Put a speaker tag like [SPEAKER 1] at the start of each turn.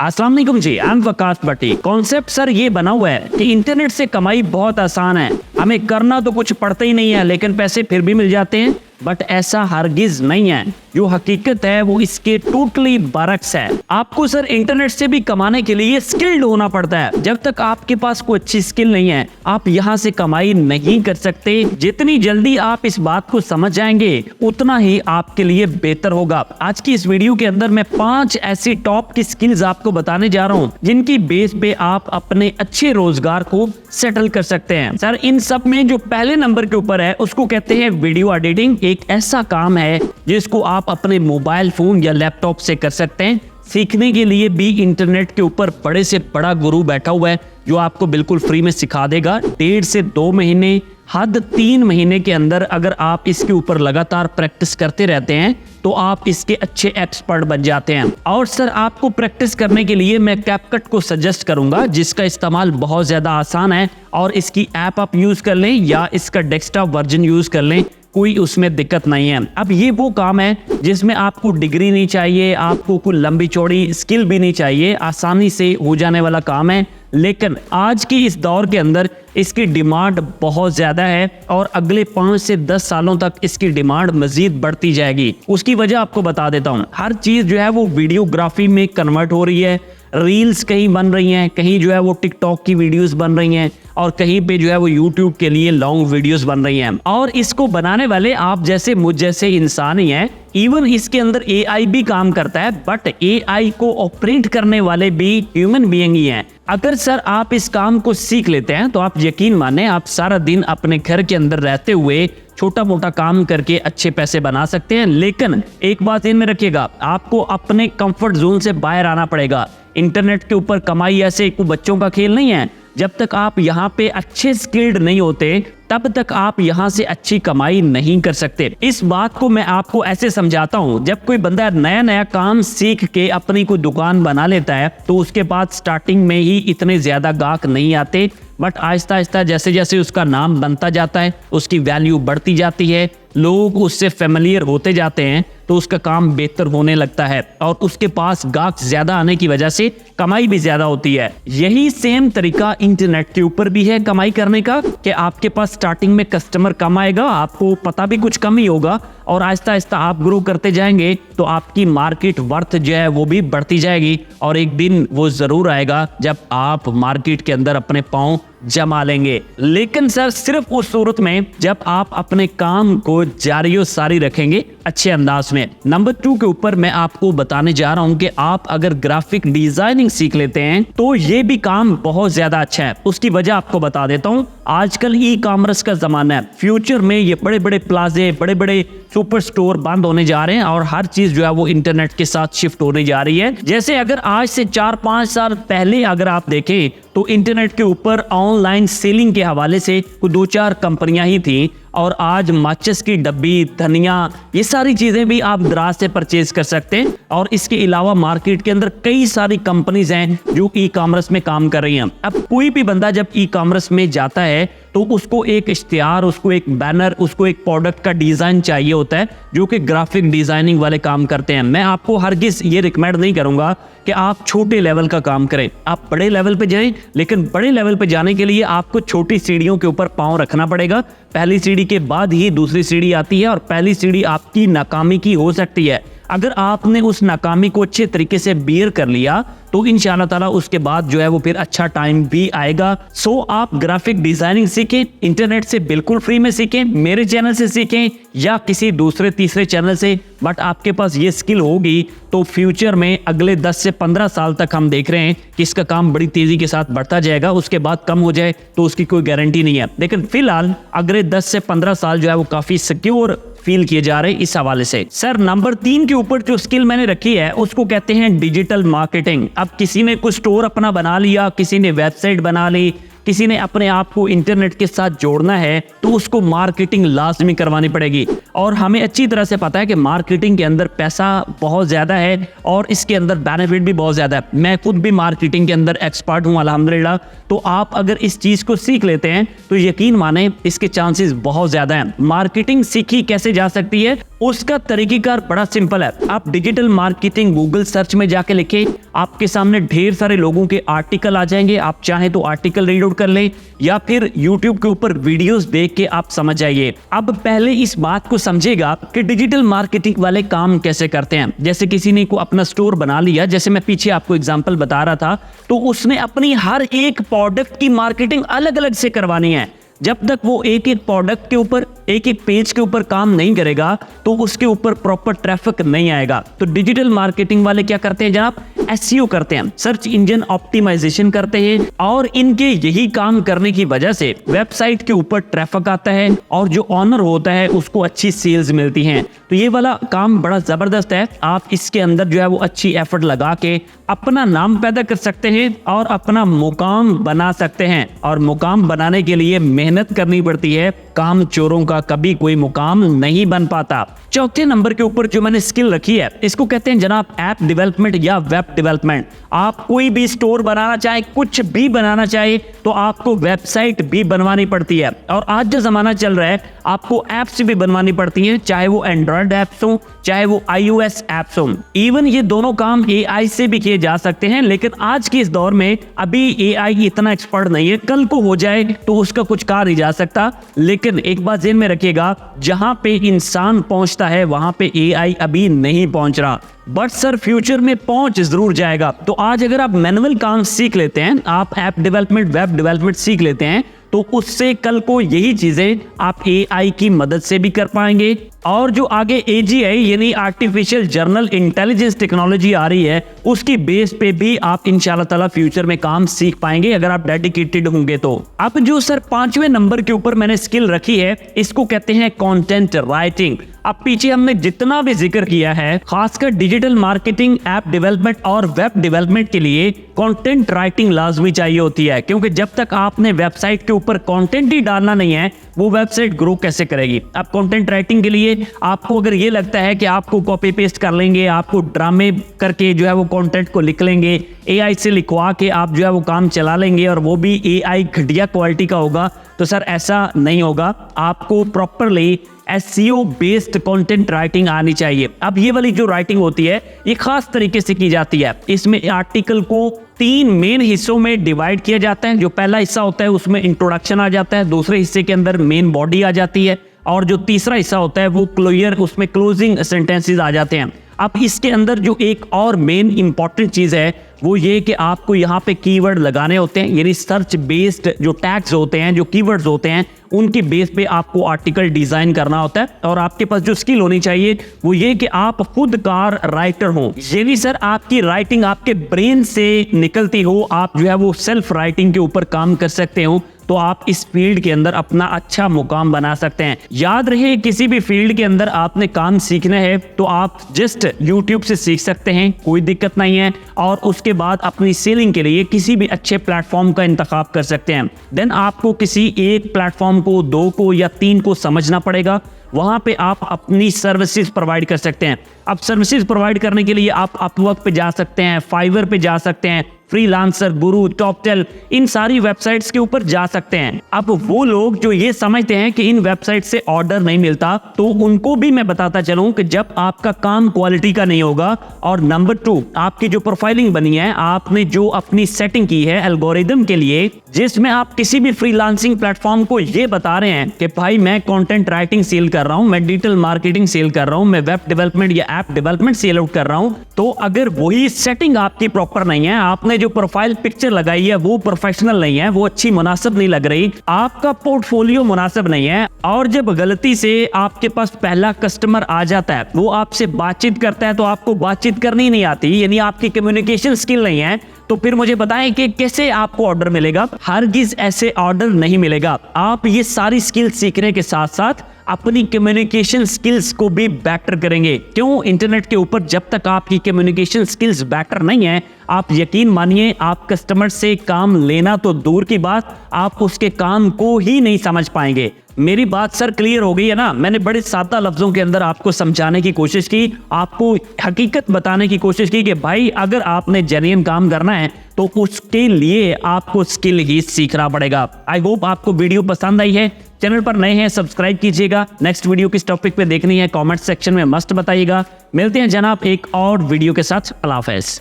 [SPEAKER 1] अस्सलाम वालेकुम जी, I am Waqas Bhatti. Concept sir ये बना हुआ है कि इंटरनेट से कमाई बहुत आसान है, हमें करना तो कुछ पड़ता ही नहीं है लेकिन पैसे फिर भी मिल जाते हैं। बट ऐसा हरगिज नहीं है, जो हकीकत है वो इसके टोटली बरक्स है। आपको सर इंटरनेट से भी कमाने के लिए स्किल्ड होना पड़ता है। जब तक आपके पास कोई अच्छी स्किल नहीं है आप यहाँ से कमाई नहीं कर सकते। जितनी जल्दी आप इस बात को समझ जाएंगे उतना ही आपके लिए बेहतर होगा। आज की इस वीडियो के अंदर मैं 5 ऐसी टॉप की स्किल्स आपको बताने जा रहा हूँ जिनकी बेस पे आप अपने अच्छे रोजगार को सेटल कर सकते हैं। सर इन सब में जो पहले नंबर के ऊपर है उसको कहते हैं वीडियो एडिटिंग। एक ऐसा काम है जिसको आप अपने मोबाइल फोन या लैपटॉप से कर सकते हैं। सीखने के लिए भी इंटरनेट के ऊपर बड़े से बड़ा गुरु बैठा हुआ है जो आपको बिल्कुल फ्री में सिखा देगा। 1.5 से 2 महीने, हद 3 महीने के अंदर अगर आप इसके ऊपर लगातार प्रैक्टिस करते रहते हैं तो आप इसके अच्छे एक्सपर्ट बन जाते हैं। और सर आपको प्रैक्टिस करने के लिए मैं कैपकट को सजेस्ट करूंगा जिसका इस्तेमाल बहुत ज़्यादा आसान है और इसकी ऐप आप यूज़ कर लें या इसका डेस्कटॉप वर्जन यूज़ कर लें, कोई उसमें दिक्कत नहीं है। अब ये वो काम है जिसमें आपको डिग्री नहीं चाहिए, आपको कोई लंबी चौड़ी स्किल भी नहीं चाहिए, आसानी से हो जाने वाला काम है। लेकिन आज की इस दौर के अंदर इसकी डिमांड बहुत ज़्यादा है और अगले 5 से 10 सालों तक इसकी डिमांड मज़ीद बढ़ती जाएगी। उसकी वजह आपको बता देता हूँ। हर चीज़ जो है वो वीडियोग्राफी में कन्वर्ट हो रही है। रील्स कहीं बन रही हैं, कहीं जो है वो टिकटॉक की वीडियोस बन रही हैं और कहीं पे जो है वो यूट्यूब के लिए लॉन्ग वीडियोस बन रही हैं। और इसको बनाने वाले आप जैसे मुझ जैसे इंसान ही हैं। इवन इसके अंदर एआई भी काम करता है बट एआई को ऑपरेट करने वाले भी ह्यूमन बीइंग ही हैं। अगर सर आप इस काम को सीख लेते हैं तो आप यकीन माने आप सारा दिन अपने घर के अंदर रहते हुए छोटा मोटा काम करके अच्छे पैसे बना सकते हैं। लेकिन एक बात इन में रखिएगा, आपको अपने कंफर्ट जोन से बाहर आना पड़ेगा। इंटरनेट के ऊपर कमाई ऐसे कोई बच्चों का खेल नहीं है। जब तक आप यहाँ पे अच्छे स्किल्ड नहीं होते तब तक आप यहाँ से अच्छी कमाई नहीं कर सकते। इस बात को मैं आपको ऐसे समझाता हूँ, जब कोई बंदा नया नया काम सीख के अपनी कोई दुकान बना लेता है तो उसके बाद स्टार्टिंग में ही इतने ज्यादा गाहक नहीं आते, बट आहिस्ता आहिस्ता जैसे जैसे उसका नाम बनता जाता है उसकी वैल्यू बढ़ती जाती है, लोग उससे फेमिलियर होते जाते हैं तो उसका काम बेहतर होने लगता है और उसके पास गाहक ज्यादा आने की वजह से कमाई भी ज्यादा होती है। यही सेम तरीका इंटरनेट के ऊपर भी है कमाई करने का कि आपके पास स्टार्टिंग में कस्टमर कम आएगा, आपको पता भी कुछ कम ही होगा और आहिस्ता आहिस्ता आप ग्रो करते जाएंगे तो आपकी मार्केट वर्थ जो है वो भी बढ़ती जाएगी और एक दिन वो जरूर आएगा जब आप मार्केट के अंदर अपने पांव जमा लेंगे। लेकिन सर सिर्फ उस सूरत में जब आप अपने काम को जारी और सारी रखेंगे अच्छे अंदाज में। नंबर 2 के ऊपर मैं आपको बताने जा रहा हूं कि आप अगर ग्राफिक डिजाइनिंग सीख लेते हैं तो ये भी काम बहुत ज्यादा अच्छा है। उसकी वजह आपको बता देता हूं। आजकल ई कॉमर्स का जमाना है। फ्यूचर में ये बड़े बड़े प्लाजे, बड़े बड़े सुपर स्टोर बंद होने जा रहे हैं और हर चीज जो है वो इंटरनेट के साथ शिफ्ट होने जा रही है। जैसे अगर आज से 4-5 साल पहले अगर आप देखें तो इंटरनेट के ऊपर ऑनलाइन सेलिंग के हवाले से 2-4 कंपनियां ही थी और आज माचिस की डब्बी, धनिया, ये सारी चीजें भी आप दराज से परचेज कर सकते हैं। और इसके अलावा मार्केट के अंदर कई सारी कंपनीज हैं जो ई कॉमर्स में काम कर रही हैं। अब कोई भी बंदा जब ई कॉमर्स में जाता है तो उसको एक इश्तिहार, उसको एक बैनर, उसको एक प्रोडक्ट का डिजाइन चाहिए होता है जो कि ग्राफिक डिजाइनिंग वाले काम करते हैं। मैं आपको हरगिज ये रिकमेंड नहीं करूंगा कि आप छोटे लेवल का काम करें, आप बड़े लेवल पे जाएं। लेकिन बड़े लेवल पे जाने के लिए आपको छोटी सीढ़ियों के ऊपर पांव रखना पड़ेगा। पहली सीढ़ी के बाद ही दूसरी सीढ़ी आती है और पहली सीढ़ी आपकी नाकामी की हो सकती है। अगर आपने उस नाकामी को अच्छे तरीके से बियर कर लिया तो इंशाअल्लाह ताला उसके बाद जो है वो फिर अच्छा टाइम भी आएगा। सो आप ग्राफिक डिजाइनिंग सीखें, इंटरनेट से बिल्कुल फ्री में सीखें, मेरे चैनल से सीखें या किसी दूसरे तीसरे चैनल से। बट आपके पास ये स्किल होगी तो फ्यूचर में अगले 10 से 15 साल तक हम देख रहे हैं कि इसका काम बड़ी तेजी के साथ बढ़ता जाएगा। उसके बाद कम हो जाए तो उसकी कोई गारंटी नहीं है। लेकिन फिलहाल अगले 10 से 15 साल जो है वो काफी सिक्योर फील किए जा रहे हैं इस हवाले से। सर नंबर 3 के ऊपर जो स्किल मैंने रखी है उसको कहते हैं डिजिटल मार्केटिंग। अब किसी ने कुछ स्टोर अपना बना लिया, किसी ने वेबसाइट बना ली, किसी ने अपने आप को इंटरनेट के साथ जोड़ना है तो उसको मार्केटिंग लाजमी करवानी पड़ेगी। और हमें अच्छी तरह से पता है कि मार्केटिंग के अंदर पैसा बहुत ज़्यादा है और इसके अंदर बेनिफिट भी बहुत ज़्यादा है। मैं खुद भी मार्केटिंग के अंदर एक्सपर्ट हूँ अल्हम्दुलिल्लाह। तो आप अगर इस चीज़ को सीख लेते हैं तो यकीन माने इसके चांसेस बहुत ज़्यादा हैं। मार्केटिंग सीखी कैसे जा सकती है उसका तरीकेकार बड़ा सिंपल है। आप डिजिटल मार्केटिंग गूगल सर्च में जाके लिखे, आपके सामने ढेर सारे लोगों के आर्टिकल आ जाएंगे। आप चाहें तो आर्टिकल रीड आउट कर लें या फिर यूट्यूब के ऊपर वीडियोस देख के आप समझ जाइए। अब पहले इस बात को समझेगा कि डिजिटल मार्केटिंग वाले काम कैसे करते हैं। जैसे किसी ने को अपना स्टोर बना लिया, जैसे मैं पीछे आपको एग्जांपल बता रहा था, तो उसने अपनी हर एक प्रोडक्ट की मार्केटिंग अलग अलग से करवानी है। जब तक वो एक एक प्रोडक्ट के ऊपर, एक एक पेज के ऊपर काम नहीं करेगा तो उसके ऊपर प्रॉपर ट्रैफिक नहीं आएगा। तो डिजिटल मार्केटिंग वाले क्या करते हैं जनाब, एसईओ करते हैं, सर्च इंजन ऑप्टिमाइजेशन करते हैं, और इनके यही काम करने की वजह से वेबसाइट के ऊपर ट्रैफिक आता है और जो ऑनर होता है उसको अच्छी सेल्स मिलती हैं। तो ये वाला काम बड़ा जबरदस्त है। आप इसके अंदर जो है वो अच्छी एफर्ट लगा के अपना नाम पैदा कर सकते हैं और अपना मुकाम बना सकते हैं। और मुकाम बनाने के लिए मेहनत करनी पड़ती है, काम चोरों का कभी कोई मुकाम नहीं बन पाता। चौथे नंबर के ऊपर जो मैंने स्किल रखी है इसको कहते हैं जनाब ऐप डेवलपमेंट या वेब डेवलपमेंट। आप कोई भी स्टोर बनाना चाहे, कुछ भी बनाना चाहे, तो आपको वेबसाइट भी बनवानी पड़ती है। और आज जो जमाना चल रहा है आपको ऐप्स भी बनवानी पड़ती हैं, चाहे वो एंड्रॉयड ऐप्स हो चाहे वो iOS ऐप्स हो। इवन ये दोनों काम AI से भी किए जा सकते हैं, लेकिन आज के इस दौर में अभी AI इतना एक्सपर्ट नहीं है। कल को हो जाए तो उसका कुछ कहा नहीं जा सकता, लेकिन एक बात ध्यान में रखिएगा, जहां पे इंसान पहुंचता है वहां पे AI अभी नहीं पहुंच रहा, बट सर फ्यूचर में पहुंच जरूर जाएगा। तो आज अगर आप मैनुअल काम सीख लेते हैं, आप ऐप डेवलपमेंट, वेब डेवलपमेंट सीख लेते हैं, तो उससे कल को यही चीजें आप AI की मदद से भी कर पाएंगे। और जो आगे AGI यानी आर्टिफिशियल जनरल इंटेलिजेंस टेक्नोलॉजी आ रही है, उसकी बेस पे भी आप इंशाल्लाह ताला फ्यूचर में काम सीख पाएंगे अगर आप डेडिकेटेड होंगे तो। अब जो सर 5वें नंबर के ऊपर मैंने स्किल रखी है इसको कहते हैं कंटेंट राइटिंग। अब पीछे हमने जितना भी जिक्र किया है, खासकर डिजिटल मार्केटिंग, ऐप डेवलपमेंट और वेब डेवलपमेंट के लिए कंटेंट राइटिंग लाजमी चाहिए होती है, क्योंकि जब तक आपने वेबसाइट के ऊपर कंटेंट ही डालना नहीं है वो वेबसाइट ग्रो कैसे करेगी। अब कंटेंट राइटिंग के लिए आपको अगर ये लगता है कि आपको कॉपी पेस्ट कर लेंगे, आपको ड्रामे करके जो है वो कंटेंट को लिख लेंगे, AI से लिखवा के आप जो है वो काम चला लेंगे और वो भी AI घटिया क्वालिटी का होगा, तो सर ऐसा नहीं होगा। आपको properly SEO based content writing आनी चाहिए। अब ये वाली जो राइटिंग होती है ये खास तरीके से की जाती है। इसमें आर्टिकल को 3 मेन हिस्सों में डिवाइड किया जाता है। जो पहला हिस्सा होता है उसमें इंट्रोडक्शन आ जाता है, दूसरे हिस्से के अंदर मेन बॉडी आ जाती है, और जो तीसरा हिस्सा होता है वो क्लोजर, उसमें क्लोजिंग सेंटेंसेस आ जाते हैं। अब इसके अंदर जो एक और मेन इंपॉर्टेंट चीज है वो ये कि आपको यहाँ पे कीवर्ड लगाने होते हैं, यानी सर्च बेस्ड जो टैग्स होते हैं, जो कीवर्ड्स होते हैं, उनकी बेस पे आपको आर्टिकल डिजाइन करना होता है। और आपके पास जो स्किल होनी चाहिए वो ये कि आप खुद कार राइटर हो, यानी सर आपकी राइटिंग आपके ब्रेन से निकलती हो, आप जो है वो सेल्फ राइटिंग के ऊपर काम कर सकते हो, तो आप इस फील्ड के अंदर अपना अच्छा मुकाम बना सकते हैं। याद रहे किसी भी फील्ड के अंदर आपने काम सीखना है तो आप जस्ट YouTube से सीख सकते हैं, कोई दिक्कत नहीं है, और उसके बाद अपनी सेलिंग के लिए किसी भी अच्छे प्लेटफॉर्म का इंतखाब कर सकते हैं। देन आपको किसी एक प्लेटफॉर्म को, 2 को या 3 को समझना पड़ेगा, वहां पे आप अपनी सर्विसेज प्रोवाइड कर सकते हैं। अब सर्विसेज प्रोवाइड करने के लिए आप अपवर्क पे जा सकते हैं, फाइवर पे जा सकते हैं, फ्रीलांसर, गुरु, टॉपटेल, इन सारी वेबसाइट्स के ऊपर जा सकते हैं। अब वो लोग जो ये समझते हैं कि इन वेबसाइट से ऑर्डर नहीं मिलता, तो उनको भी मैं बताता चलूं कि जब आपका काम क्वालिटी का नहीं होगा, और नंबर 2 आपकी जो प्रोफाइलिंग बनी है, आपने जो अपनी सेटिंग की है एल्गोरिदम के लिए, जिसमें आप किसी भी फ्रीलांसिंग प्लेटफॉर्म को ये बता रहे हैं कि भाई मैं कंटेंट राइटिंग सेल कर रहा हूं, मैं डिजिटल मार्केटिंग सेल कर रहा हूं, मैं वेब डेवलपमेंट या ऐप डेवलपमेंट सेल आउट कर रहा हूं, तो अगर वही सेटिंग आपकी प्रॉपर नहीं है, आपने जो प्रोफाइल पिक्चर लगाई है वो प्रोफेशनल नहीं है, वो अच्छी मुनासिब नहीं लग रही, आपका पोर्टफोलियो मुनासिब नहीं है, और जब गलती से आपके पास पहला कस्टमर आ जाता है, वो आपसे बातचीत करता है तो आपको बातचीत करनी नहीं आती, यानी आपकी कम्युनिकेशन स्किल नहीं है, तो फिर मुझे बताएं कि कैसे आपको ऑर्डर मिलेगा। हरगिज ऐसे ऑर्डर नहीं मिलेगा। आप ये सारी स्किल सीखने के साथ साथ अपनी कम्युनिकेशन स्किल्स को भी बेटर करेंगे। क्यों? इंटरनेट के ऊपर जब तक आपकी कम्युनिकेशन स्किल्स बेटर नहीं है, आप यकीन मानिए आप कस्टमर से काम लेना तो दूर की बात, आप उसके काम को ही नहीं समझ पाएंगे। मेरी बात सर क्लियर हो गई है ना? मैंने बड़े सादा लफ्जों के अंदर आपको समझाने की कोशिश की, आपको हकीकत बताने की कोशिश की कि भाई अगर आपने जेन्युइन काम करना है तो उसके लिए आपको स्किल ही सीखना पड़ेगा। आई होप आपको वीडियो पसंद आई है। चैनल पर नए हैं सब्सक्राइब कीजिएगा। नेक्स्ट वीडियो किस टॉपिक पे देखनी है कमेंट सेक्शन में मस्त बताइएगा। मिलते हैं जनाब एक और वीडियो के साथ। अल्लाह हाफ़िज़।